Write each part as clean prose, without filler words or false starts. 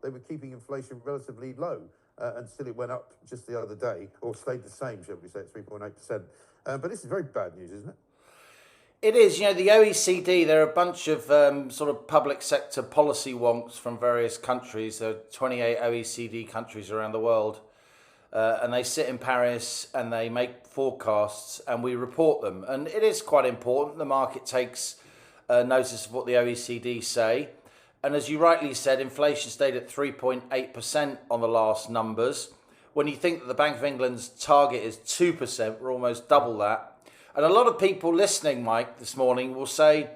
they were keeping inflation relatively low until it went up just the other day, or stayed the same, shall we say, at 3.8%. But this is very bad news, isn't it? It is. The OECD, there are a bunch of sort of public sector policy wonks from various countries. There are 28 OECD countries around the world. And they sit in Paris and they make forecasts and we report them. And it is quite important. The market takes notice of what the OECD say. And as you rightly said, inflation stayed at 3.8% on the last numbers. When you think that the Bank of England's target is 2%, we're almost double that. And a lot of people listening, Mike, this morning will say, are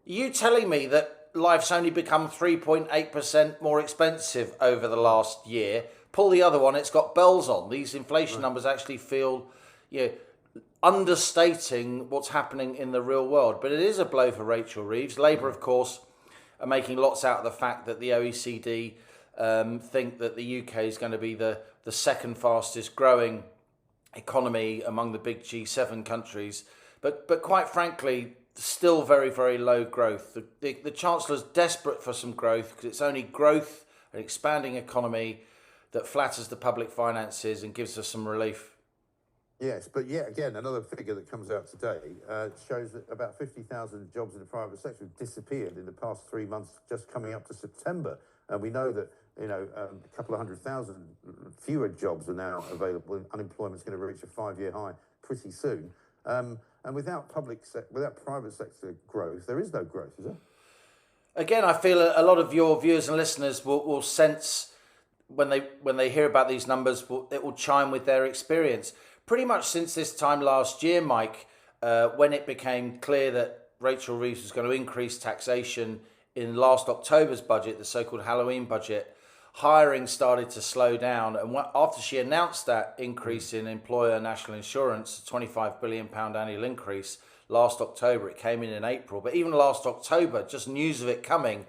you telling me that life's only become 3.8% more expensive over the last year? Pull the other one, it's got bells on. These inflation numbers actually feel, understating what's happening in the real world. But it is a blow for Rachel Reeves. Labour, of course, are making lots out of the fact that the OECD think that the UK is going to be the second fastest growing economy among the big G7 countries. But quite frankly, still very, very low growth. The Chancellor's desperate for some growth because it's only growth, an expanding economy, that flatters the public finances and gives us some relief. Yes, but yet again, another figure that comes out today shows that about 50,000 jobs in the private sector have disappeared in the past 3 months, just coming up to September. And we know that, a couple of 100,000 fewer jobs are now available. Unemployment's going to reach a 5-year high pretty soon. And without private sector growth, there is no growth, is there? Again, I feel a lot of your viewers and listeners will sense when they hear about these numbers, it will chime with their experience. Pretty much since this time last year, Mike, when it became clear that Rachel Reeves was going to increase taxation in last October's budget, the so-called Halloween budget, hiring started to slow down. And after she announced that increase in employer national insurance, a £25 billion annual increase, last October, it came in April. But even last October, just news of it coming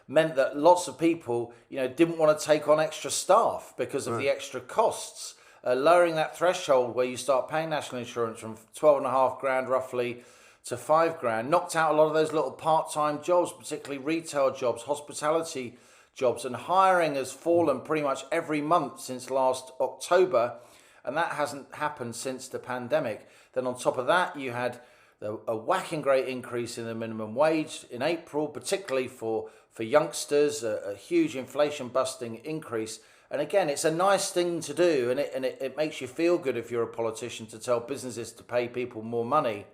meant that lots of people, didn't want to take on extra staff because of the extra costs. Lowering that threshold where you start paying national insurance from 12.5 grand roughly to 5 grand knocked out a lot of those little part-time jobs, particularly retail jobs, hospitality jobs, and hiring has fallen pretty much every month since last October, and that hasn't happened since the pandemic. Then on top of that, you had a whacking great increase in the minimum wage in April, particularly for youngsters, a huge inflation-busting increase. And again, it's a nice thing to do, and it makes you feel good if you're a politician to tell businesses to pay people more money.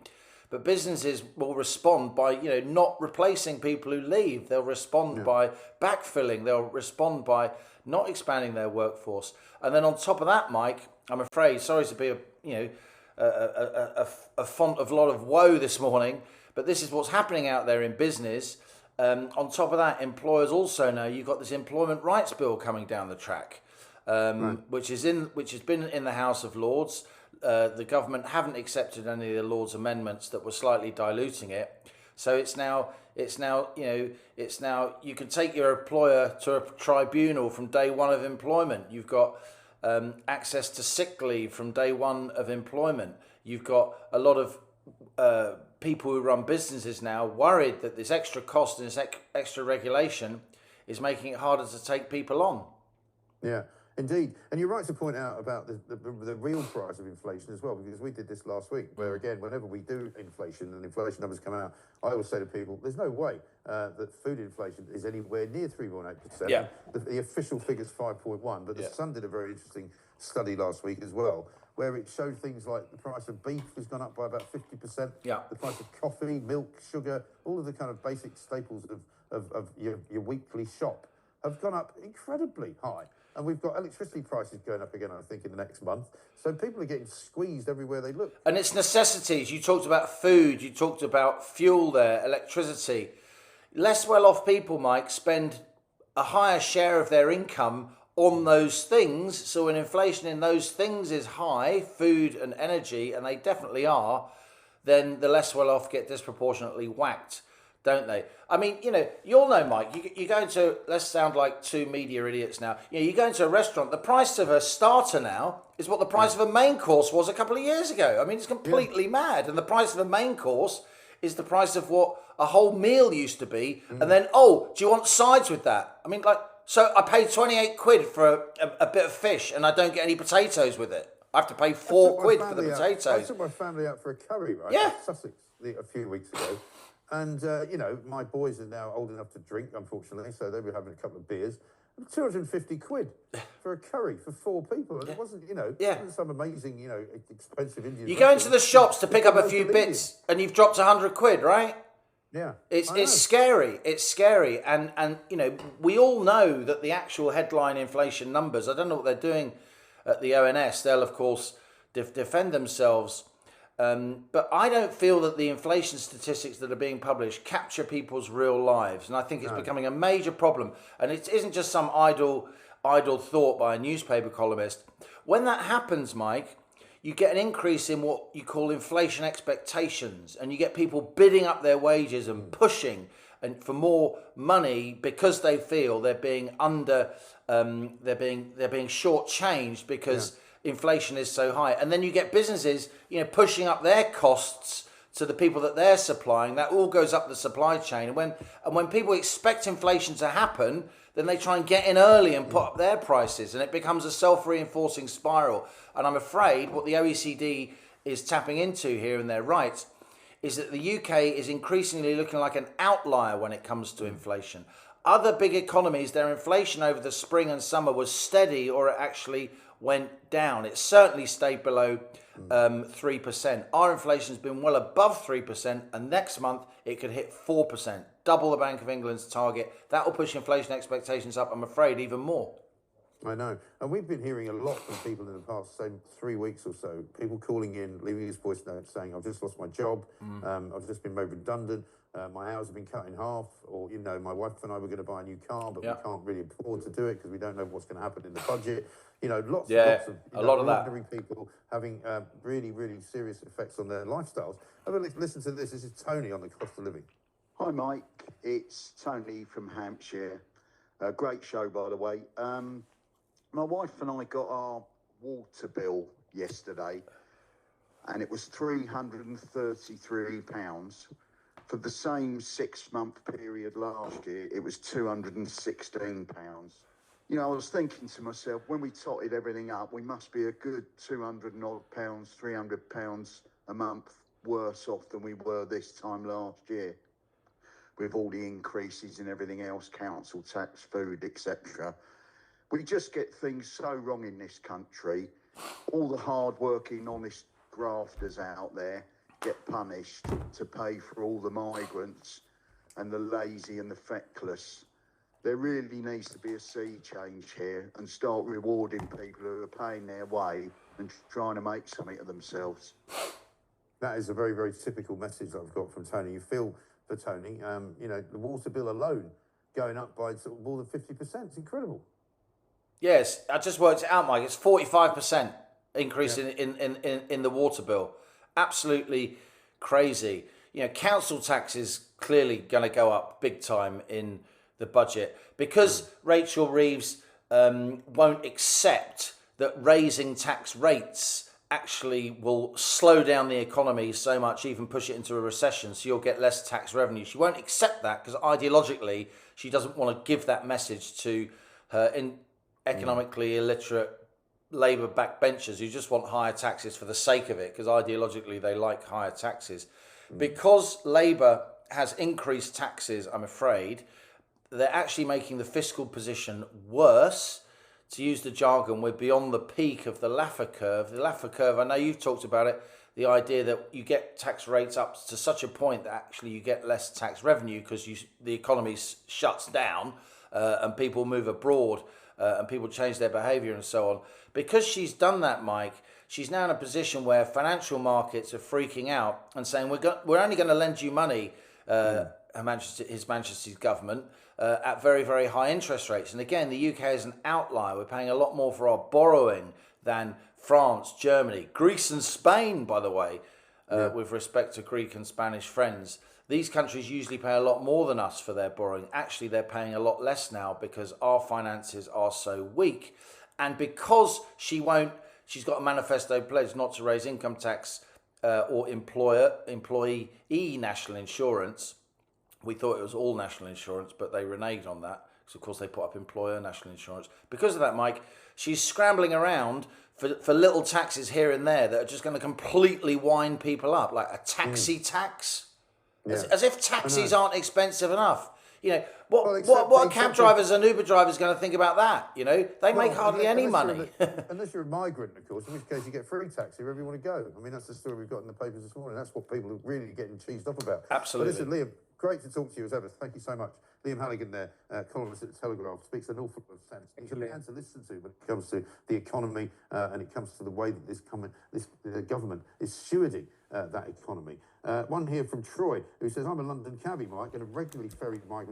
But businesses will respond by, not replacing people who leave. They'll respond by backfilling. They'll respond by not expanding their workforce. And then on top of that, Mike, I'm afraid, sorry to be a font of a lot of woe this morning, but this is what's happening out there in business. On top of that, employers also know you've got this employment rights bill coming down the track, which has been in the House of Lords. The government haven't accepted any of the Lords' amendments that were slightly diluting it. So it's now you can take your employer to a tribunal from day one of employment. You've got access to sick leave from day one of employment. You've got a lot of people who run businesses now worried that this extra cost and this extra regulation is making it harder to take people on. Yeah, indeed. And you're right to point out about the real price of inflation as well, because we did this last week, where again, whenever we do inflation and inflation numbers come out, I always say to people, there's no way that food inflation is anywhere near 3.8%. Yeah. The official figure's 5.1, but the Sun did a very interesting study last week as well, where it showed things like the price of beef has gone up by about 50%. Yeah. The price of coffee, milk, sugar, all of the kind of basic staples of your weekly shop have gone up incredibly high. And we've got electricity prices going up again, I think, in the next month. So people are getting squeezed everywhere they look. And it's necessities. You talked about food. You talked about fuel there, electricity. Less well-off people, Mike, spend a higher share of their income on those things. So when inflation in those things is high, food and energy, and they definitely are, then the less well-off get disproportionately whacked, don't they? I mean, you'll know, Mike, you go into, let's sound like two media idiots now. You go into a restaurant, the price of a starter now is what the price of a main course was a couple of years ago. I mean, it's completely mad. And the price of a main course is the price of what a whole meal used to be. And then, do you want sides with that? I mean, like, So I pay 28 quid for a bit of fish and I don't get any potatoes with it. I have to pay 4 quid for the potatoes. I took my family out for a curry, right? Yeah. In Sussex a few weeks ago. And, my boys are now old enough to drink, unfortunately, so they were having a couple of beers. 250 quid for a curry for 4 people. And it wasn't, it wasn't some amazing, expensive Indian. You go into the shops to pick up a few bits and you've dropped 100 quid, right? Yeah. It's scary. It's scary. And we all know that the actual headline inflation numbers, I don't know what they're doing at the ONS. They'll, of course, defend themselves. But I don't feel that the inflation statistics that are being published capture people's real lives. And I think it's becoming a major problem. And it isn't just some idle thought by a newspaper columnist. When that happens, Mike, you get an increase in what you call inflation expectations. And you get people bidding up their wages and pushing and for more money because they feel they're being they're being shortchanged because inflation is so high. And then you get businesses, pushing up their costs to the people that they're supplying. That all goes up the supply chain. And when people expect inflation to happen, then they try and get in early and put up their prices, and it becomes a self-reinforcing spiral. And I'm afraid what the OECD is tapping into here, and they're right, is that the UK is increasingly looking like an outlier when it comes to inflation. Other big economies, their inflation over the spring and summer was steady, or it actually went down. It certainly stayed below 3%. Our inflation's been well above 3%, and next month it could hit 4%, double the Bank of England's target. That will push inflation expectations up, I'm afraid, even more. I know. And we've been hearing a lot from people in the past, say, 3 weeks or so, people calling in, leaving us voice notes saying, I've just lost my job, I've just been made redundant, my hours have been cut in half, or, my wife and I were going to buy a new car, but we can't really afford to do it because we don't know what's going to happen in the budget. Lots of ordinary people having really, really serious effects on their lifestyles. Have a listen to this. This is Tony on the cost of living. Hi, Mike. It's Tony from Hampshire. Great show, by the way. My wife and I got our water bill yesterday, and it was £333. For the same 6-month period last year, it was £216. I was thinking to myself, when we totted everything up, we must be a good £200 and odd pounds, £300 a month worse off than we were this time last year, with all the increases in everything else, council tax, food, etc. We just get things so wrong in this country. All the hard-working, honest grafters out there get punished to pay for all the migrants and the lazy and the feckless. There really needs to be a sea change here and start rewarding people who are paying their way and trying to make something of themselves. That is a very, very typical message that I've got from Tony. You feel for Tony. The water bill alone going up by sort of more than 50%. It's incredible. Yes, I just worked it out, Mike. It's 45% increase in the water bill. Absolutely crazy. Council tax is clearly going to go up big time in the budget because Rachel Reeves won't accept that raising tax rates actually will slow down the economy so much, even push it into a recession, so you'll get less tax revenue. She won't accept that because ideologically she doesn't want to give that message to her economically illiterate Labour backbenchers who just want higher taxes for the sake of it because ideologically they like higher taxes. Because Labour has increased taxes, I'm afraid, they're actually making the fiscal position worse. To use the jargon, we're beyond the peak of the Laffer curve. The Laffer curve, I know you've talked about it, the idea that you get tax rates up to such a point that actually you get less tax revenue because the economy shuts down and people move abroad and people change their behaviour and so on. Because she's done that, Mike, she's now in a position where financial markets are freaking out and saying, we're only going to lend you money, His Majesty's government, at very, very high interest rates. And again, the UK is an outlier. We're paying a lot more for our borrowing than France, Germany, Greece and Spain, by the way, with respect to Greek and Spanish friends. These countries usually pay a lot more than us for their borrowing. Actually, they're paying a lot less now because our finances are so weak. And because she's got a manifesto pledge not to raise income tax or employee national insurance. We thought it was all national insurance, but they reneged on that. So of course they put up employer national insurance. Because of that, Mike, she's scrambling around for little taxes here and there that are just going to completely wind people up, like a taxi tax. As if taxis aren't expensive enough. You know, what cab drivers and Uber drivers going to think about that? You know, they make hardly any money. Unless you're a migrant, of course, in which case you get free taxi wherever you want to go. I mean, that's the story we've got in the papers this morning. That's what people are really getting cheesed off about. Absolutely. But listen, Liam, great to talk to you as ever. Thank you so much. Liam Halligan there, columnist at the Telegraph, speaks an awful lot of sense. And to listen to when it comes to the economy and it comes to the way that this government is stewarding that economy. One here from Troy, who says, I'm a London cabbie, Mike, and a regularly ferry migrant